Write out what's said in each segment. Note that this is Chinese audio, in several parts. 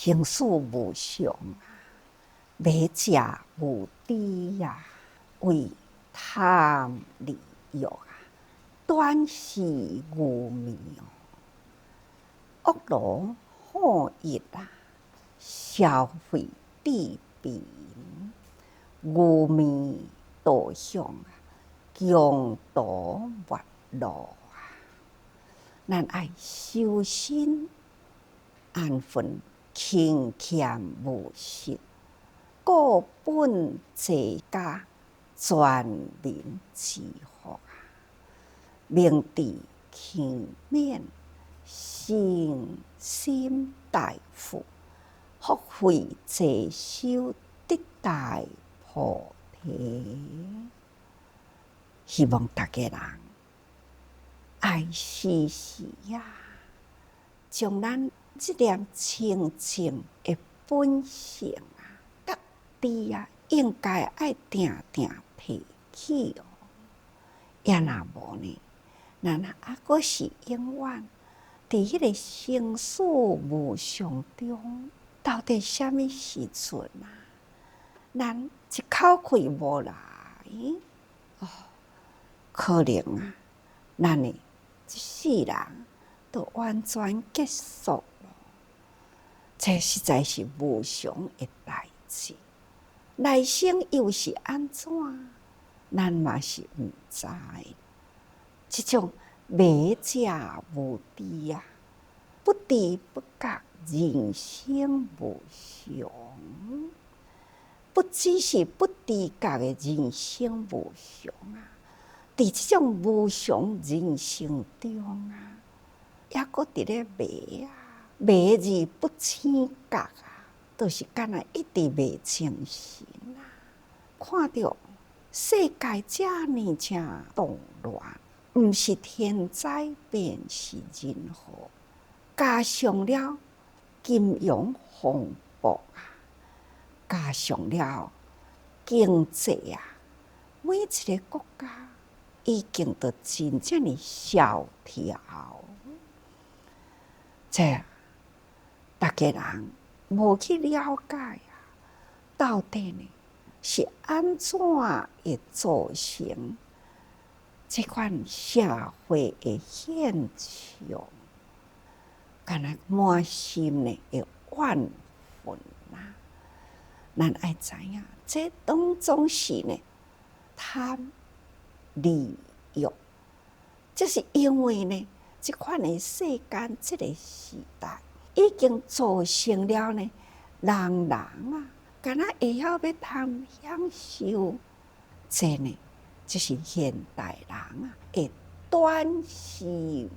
生死无常，买食无知呀，为贪利欲啊，短视愚昧恶罗好逸啊，消费治病，愚昧导向啊，强夺越路啊。咱爱修身安分，勤俭务实，固本齐家，全民之福啊！明智勤勉，诚心大富，福慧济修，得大菩提。希望大家人爱时时呀，将咱这念清净的本性啊，觉知啊，应该爱定定提起哦。也若无呢，咱还阁是永远伫迄个生死无常中，到底什么时阵啊？咱一口气无来哦，可能啊，咱的这世人都完全结束了。这实在是无常的代志，来生又是安怎？咱嘛是毋知。这种迷者无知啊，不知不觉人生无常。不只是不知觉的人生无常啊，伫这种无常人生中啊，也阁伫咧迷啊，迷而不醒觉啊，就是敢若一直迷清醒啊。看到世界遮尔正动乱，毋是天灾便是人祸，加上了金融风暴啊，加上了经济啊，每一个国家已经都真正的萧条。这大家人无去了解啊，到底呢是安怎会造成这款社会的现象？敢若满心呢会怨愤啊！咱爱知影，这当中是呢贪利欲，就是因为呢，这款的世间这个时代，已经造成了呢，人啊，敢若会晓要贪享受，这呢，就是现代人啊的短视愚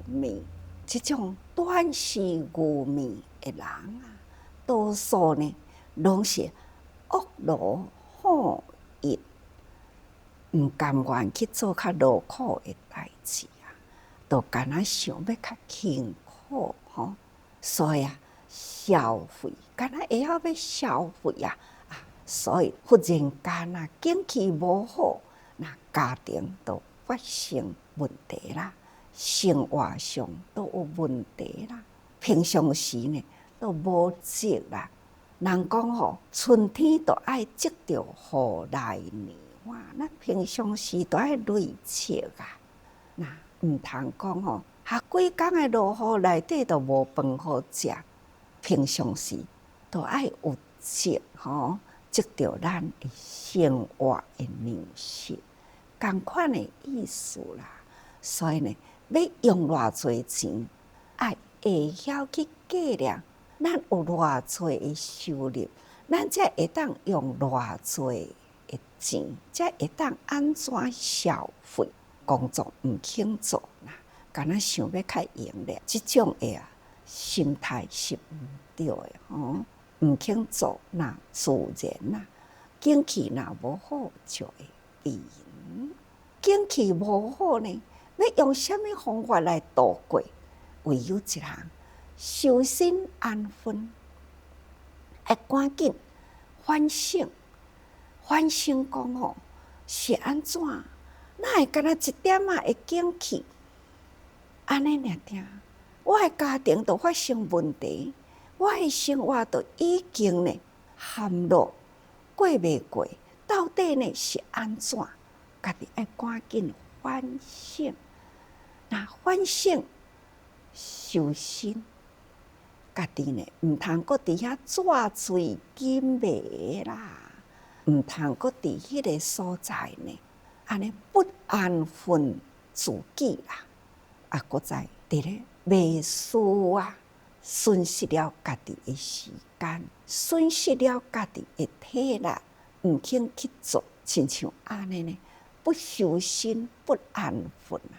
昧。这种短视愚昧的人啊，多数呢，拢是恶罗好逸，毋甘愿去做较劳苦的代志啊，都敢若想要较轻苦吼，所以啊，消费敢若会晓要消费啊，所以忽然间啊，景气无好，那家庭都发生问题啦。生活上都有问题啦，平常时呢都无积啦。人讲吼，春天都爱积着雨来年哇，那平常时都爱累积啊。那毋通讲吼，几工的落雨内底都无饭好食，平常时都爱有积吼，积着咱的生活的粮食，同款的意思啦。所以呢，要用偌济钱，爱会晓去计量，咱有偌济的收入，咱才会当用偌济的钱，才会当安怎消费。工作毋肯做啦，敢若想要较盈利，这种的心态是毋对的吼。毋肯做，那自然啦，景气若无好就会变。景气无好呢？要用什么方法来度过？唯有一项，修身安分，要赶紧反省，反省讲吼是安怎？哪会敢若一点会景气？安尼尔定，我的家庭都发生问题，我的生活都已经呢陷落过袂过，到底呢是安怎？家己爱赶紧反省，那反省修身，家己呢毋通搁伫遐纸醉金迷啦，毋通搁伫迄个所在呢，安尼不安分自己啦，搁在伫咧迷思啊，损失了家己的时间，损失了家己的体力，毋肯去做，亲像安尼呢，不修身不安分啊，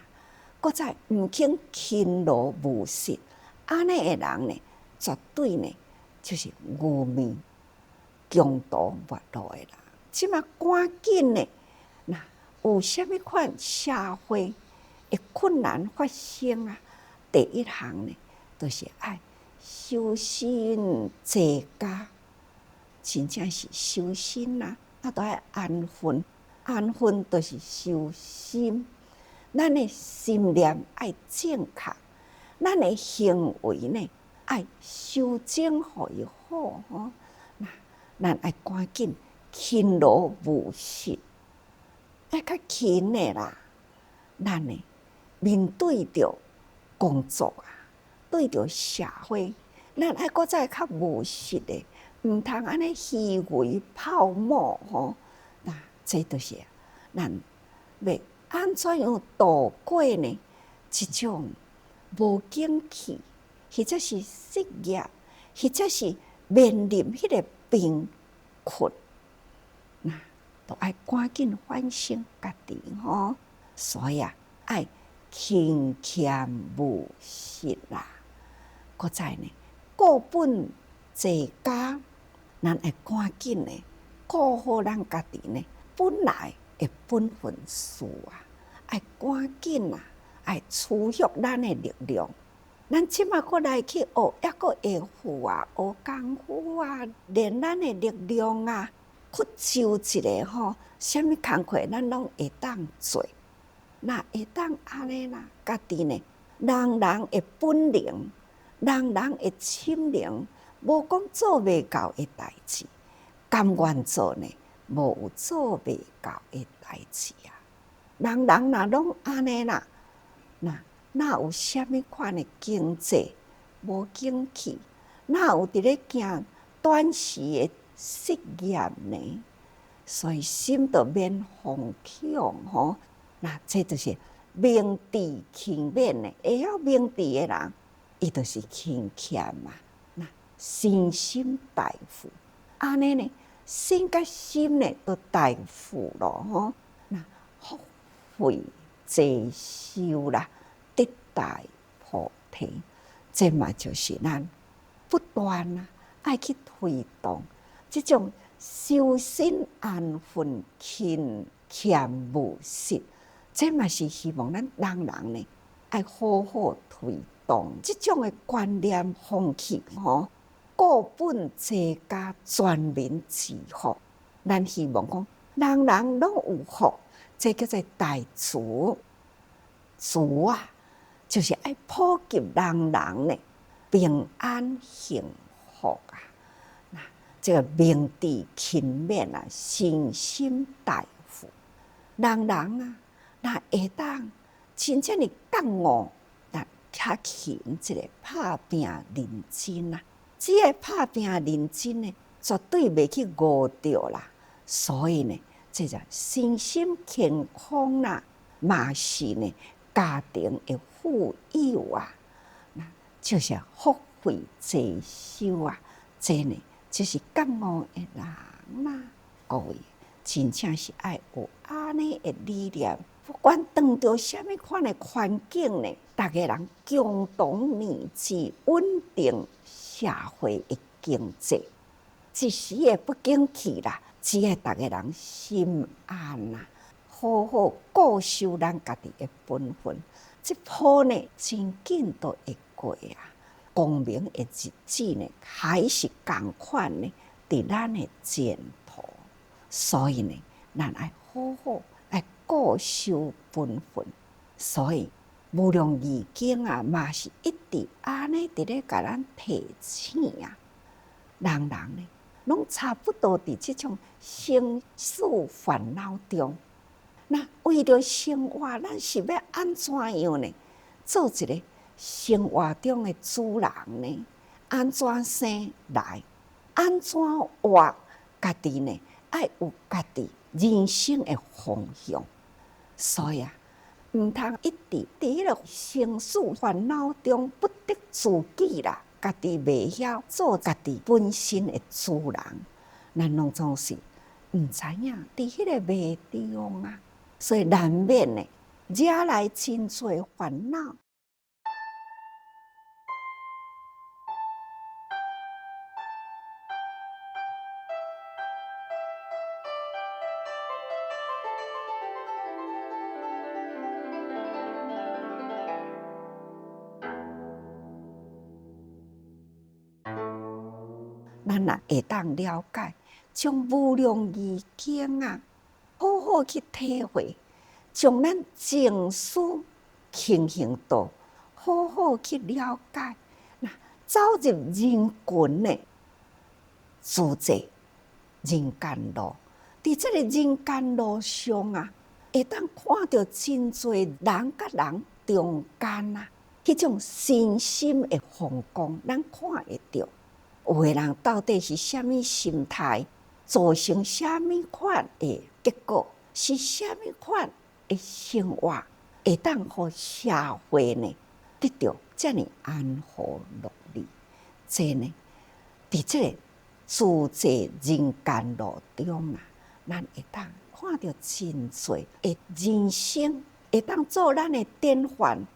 搁在毋肯勤劳务实，安尼的人呢，绝对呢就是愚昧、穷途末路的人。即马赶紧呢，那有啥物款社会的困难发生啊？第一项呢，就是爱修身齐家，真正是修身啊，都爱安分。安分就是修心，咱的心念爱正确，咱的行为呢爱修正互伊好吼。那咱爱赶紧勤劳务实，爱较勤的啦。咱呢面对着工作啊，对着社会，咱爱搁再较务实的，毋通安尼虚伪泡沫吼。那这就是咱要安怎样度过呢？一种无景气，或者是失业，或者是面临迄个贫困，那都爱赶紧反省家己吼。所以爱勤俭务实啦。搁再呢，顾本齐家，咱爱赶紧呢，顾好咱家己呢本来的本分事啊，爱赶紧啊，爱储蓄咱的力量。咱即马搁来去学，抑搁会赴啊，学功夫啊，练咱的力量啊，去就一个吼，啥物工课咱拢会当做。那会当安尼啦，家己呢，人人的本领，人人的心灵，无讲做袂到的代志，甘愿做呢，无有做袂到的代志啊。人人若拢安尼啦，哪有啥物款的经济无景气？哪有伫咧惊短时的失业呢？所以心就免惶恐吼。那这就是明智勤勉的，会晓明智的人，伊就是勤俭嘛。那身心大富，安尼呢，身甲心呢都大富咯吼。那福慧济寿啦，得大菩提，这嘛就是咱不断啊爱去推动这种修身安分、勤俭务实。这嘛是希望咱人人呢，爱好好推动这种的观念风气吼，固本齐家，全民治福。咱希望讲，人人拢有福，这叫做大慈。慈啊，就是爱普及人人呢平安幸福啊。那这个明智勤勉啊，身心大富，人人啊。那会当真正的觉悟，那较勤一个拍拼认真啊！只要拍拼认真呢，绝对袂去误着啦。所以呢，这个身心健康啦，嘛是呢家庭的富有啊，那就是福慧济寿啊！这呢，就是觉悟的人啦，各位真正是爱有安尼的理念。不管遇到什么款的环境呢，大家人共同面对稳定社会的经济，一时也不景气啦，只要大家人心安啦，好好固守咱家己的本分，这波呢真紧都会过啊。光明的日子呢，还是同款呢，伫咱的前途，所以呢，咱爱好好。固守本分，所以无量义经啊，嘛是一直安尼伫咧甲咱提醒啊。人呢，拢差不多伫即种生死烦恼中。那为着生活，咱是要安怎样呢？做一个生活中的主人呢？安怎生来？安怎活？家己呢，爱有家己人生的方向。所以毋通一直伫迄个生死烦恼中不得自己啦。家己袂晓做家己本身的主人，咱拢总是毋知影伫迄个迷中啊，所以难免呢惹来真侪烦恼。咱也会当了解，将无量义经啊，好好去体会，将咱情思轻轻度好好去了解，走入人群的自在人间路。伫这个人间路上啊，会当看到真侪人甲人中间啊，迄种身心的风光，咱看会到。有的人到底是什么心态，造成什么款的结果，是什么款的生活，会当互社会呢得到这么安和乐利？这呢，伫这个自在人间路中啊，咱会当看到真侪的人生，会当做咱的典范，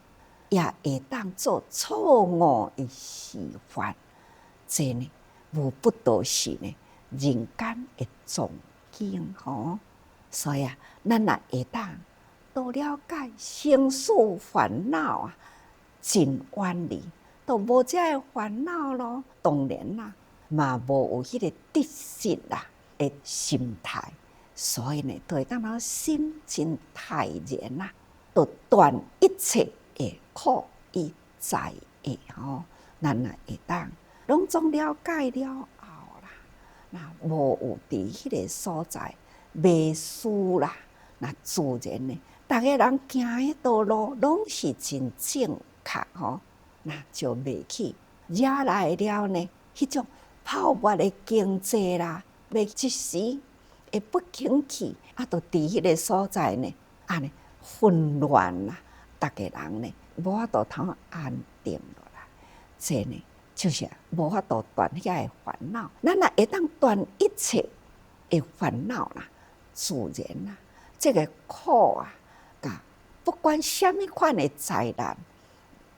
也会当做错误的示范。这呢，无不都是呢人间的总经吼。所以咱也会当多了解生死烦恼啊，真远离，都无这个烦恼咯。当然啦，嘛无有迄个得失啦的心态，所以呢，都会当咱心真泰然啦，都断一切的苦与灾厄吼。咱也会当拢总了解了后啦，那无有伫迄个所在迷失啦，那自然呢，逐个人行迄道路拢是真正确吼，那就袂去惹来了呢迄种泡沫的经济啦，袂一时会不景气，都伫迄个所在呢，安尼混乱啦，逐个人呢无法度通安定落来，这呢。就是无法度断遐个烦恼，咱也会当断一切的烦恼啦。自然啦，这个苦啊，不管什么款的灾难，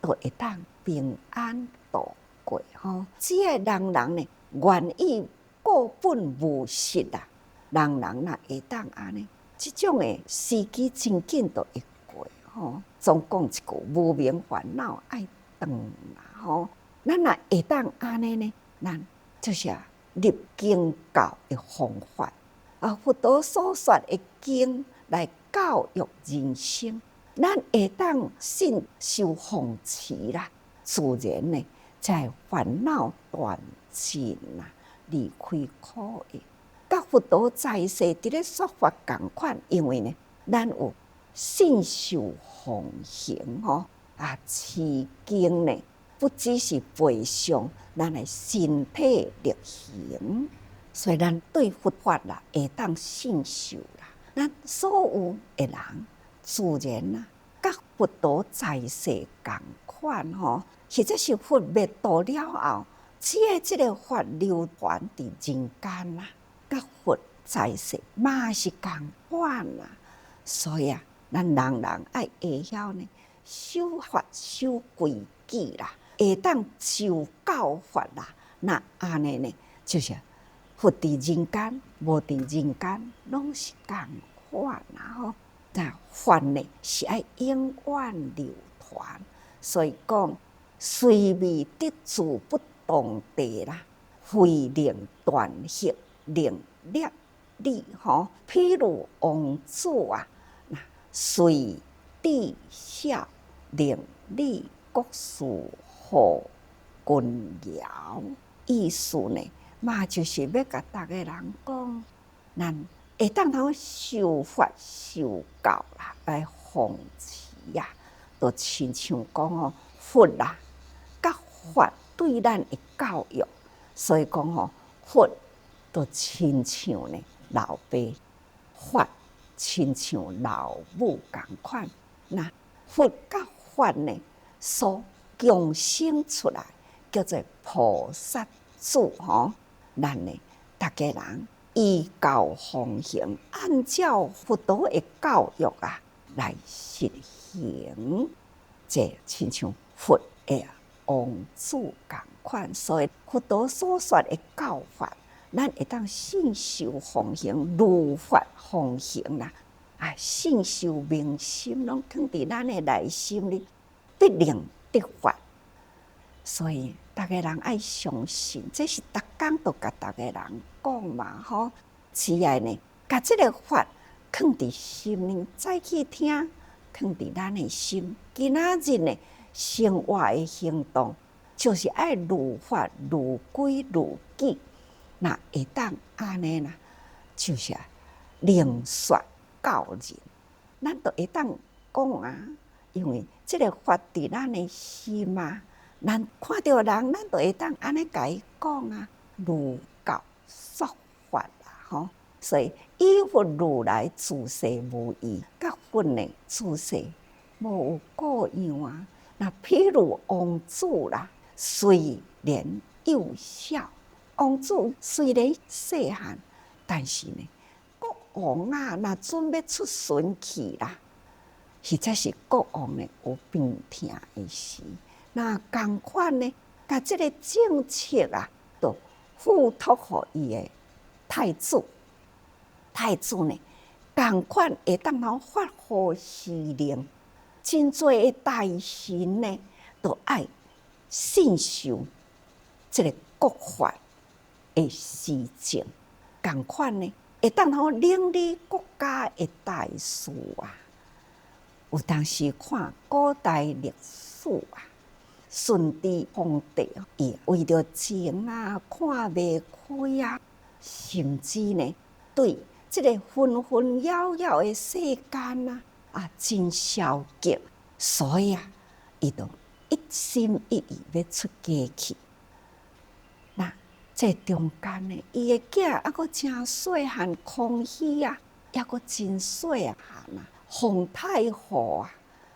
都会当平安度过吼。只要人人呢愿意固本无失啦，人人呐会当安尼，这种的时机真紧都会过吼。总讲一句，无明烦恼爱断啦吼。咱也会当安尼呢，咱就是入经教的方法佛陀所说的经来教育人生，咱会当信受奉持啦，自然呢，才烦恼断尽啦，离开苦厄。甲佛陀在世伫咧说法同款，因为呢，咱有信受奉行吼持经呢。不只是背诵，咱的身体力行，所以咱对佛法啦会当信受啦。咱所有的人自然啦，甲佛陀在世同款吼，或者是佛灭度了后，只要这个法流传伫人间啦，甲佛在世嘛是同款啦。所以咱人人爱会晓呢，守法守规矩啦。会当受教法啦，那安尼呢，就是佛伫人间，无伫人间，拢是同款啦吼。那法呢是爱永远流传，所以讲虽未得自不动地啦，慧令断息令业力吼。譬如王子啊，那随地笑令力国事。好君尧，意思呢，嘛就是要甲逐个人讲，咱会当通受法受教啦，来奉持啊，就亲像讲哦，佛啦，甲法对咱的教育，所以讲哦，佛就亲像呢老爸，法亲像老母共款。那佛甲法呢，所共生出来叫做菩萨子吼，咱呢，逐个人依教奉行，按照佛陀的教育啊来实行，这亲像佛的王子共款。所以佛陀所说的教法，咱会当信受奉行，如法奉行啦。信受明心，拢藏伫咱的内心里，必能得法。所以逐个人爱相信，这是逐工都甲逐个人讲嘛吼。只要呢，甲即个法藏伫心里，再去听，藏伫咱的心。今仔日呢，生活的行动，就是爱如法如规如矩，那会当安尼啦，就是能说教人，咱就会当讲啊，因为即个法伫咱的心啊，咱看到人，咱就会当安尼甲伊讲啊，如教说法啦，吼。所以依佛如来自世无异，甲佛呢自世无有各样啊。那譬如王子啦，虽然幼小，王子虽然细汉，但是呢，国王啊，若准备出巡去啦，实在是国王呢有病痛的时，那共款呢，甲即个政策啊，都付托互伊的太子。太子呢，共款会当通发号施令，真侪的大臣呢，都爱信受即个国法的施政，共款呢，会当通领理国家的大事啊。有当时看古代历史啊，顺治皇帝伊为着钱啊，看袂开啊，甚至呢，对即个纷纷扰扰的世间真消极，所以伊就一心一意要出家去。那这中间呢，伊的囝还阁真细汉，康熙啊，还阁真细汉啊。皇太后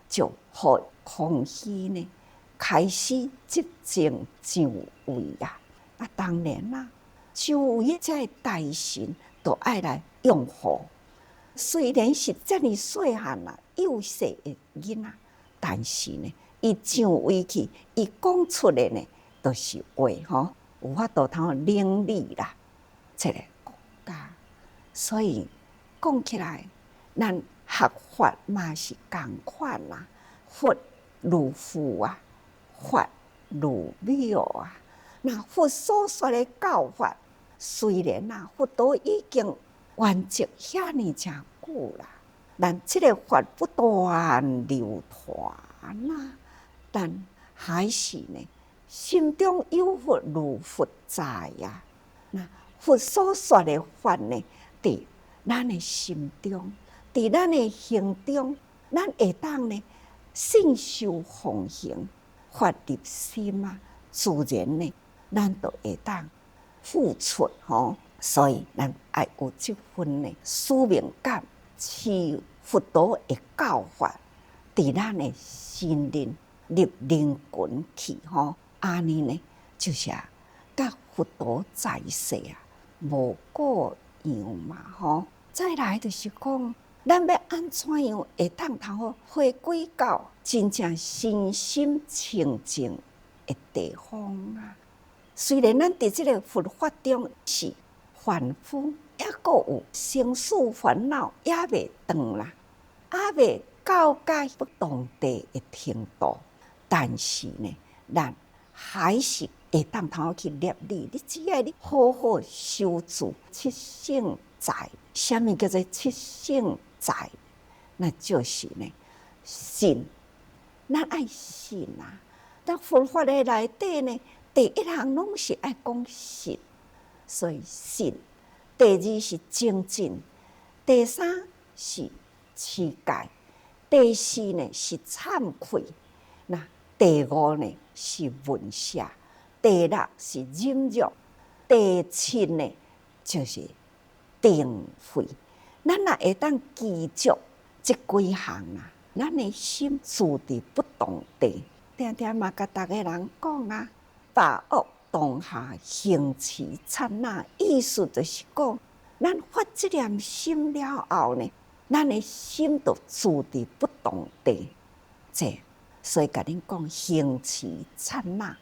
就互康熙呢开始执政上位啊。当然啦，周围这大臣都爱来拥护。虽然是这么细汉幼小的囡仔，但是呢，伊上位去，伊讲出来呢，都是话吼，有法度通领理啦，这个国家。所以讲起来，咱学法嘛是共款啦，佛如父啊，法如庙啊。那佛所说的教法，虽然佛陀已经圆寂遐尼真久啦，但这个法不断流传但还是呢，心中有佛如佛在呀。那佛所说的法呢，伫咱的心中，伫咱的行中，咱会当呢信受奉行，法入心自然呢，咱就会当付出吼。所以咱爱有这份呢使命感，是佛陀的教法，伫咱的心灵入灵魂去吼。安尼呢，就是甲佛陀在世无个样嘛吼。再来就是讲，咱要安怎样会当通回归到真正身心清净的地方啊？虽然咱伫这个佛法中是凡夫，也阁有生死烦恼，也未断啦，也未到达不动地的程度，但是呢，咱还是会当通去立理。你只要你好好修持七圣在，什么叫做七圣在？那就是呢，信。咱爱信啊！咱佛法的内底呢，第一项拢是爱讲信。所以信，第二是精进，第三是持戒，第四呢是慚愧，那第五呢是闻舍，第六是忍辱，第七呢就是定慧。咱若会当记住这几项啊，咱的心住伫不动地。定定嘛，甲逐个人讲啊，把握当下，行持刹那，意思就是讲，咱发这念心了后呢，咱的心就住伫不动地。这所以甲恁讲，行持刹那，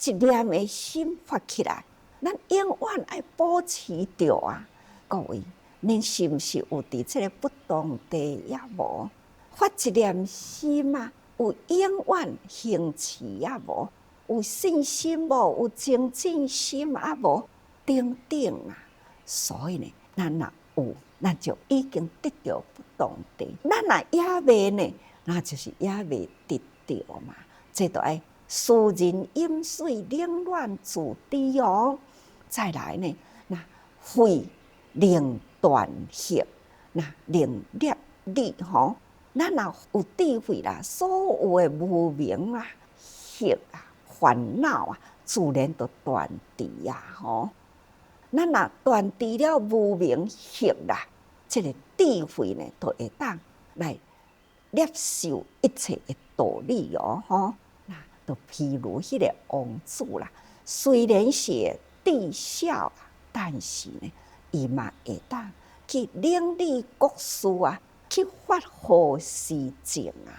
一念的心发起来，咱永远爱保持着啊，各位。恁是毋是有伫这个不动地也无发一念心啊？有永远行持也无？有信心无？有精进心啊无？等等啊！所以呢，咱若有，咱就已经得到不动地；咱若也未呢，那就是也未得到嘛。这都爱思人饮水，冷暖自知哦。再来呢，那慧能断惑，那能立理吼。咱若有智慧啦，所有的无明啊、惑啊、烦恼啊，自然就断除啊吼。咱若断除了无明惑啦，这个智慧呢，就会当来接受一切的道理哦吼。那就譬如迄个王子啦，虽然是智小，但是呢，伊嘛会当去领理国事啊。去发好事情啊，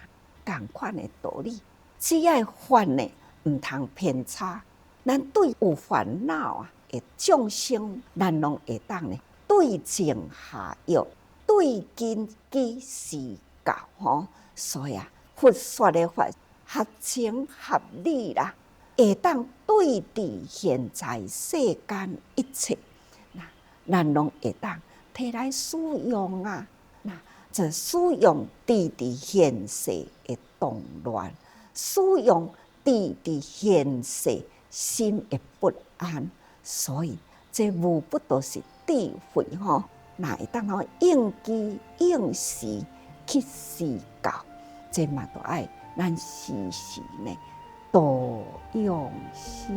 同款的道理，只要发呢，唔通偏差。咱对有烦恼啊的众生，咱拢会当呢对症下药，对根基施教吼。所以啊，佛说的法合情合理啦，会当对治现在世间一切，咱拢会当摕来使用啊。这使用治治现世的动乱，使用治治现世心的不安，所以这无不都是智慧吼，那会当好应机应时去施教，这嘛都爱咱时时呢多用心。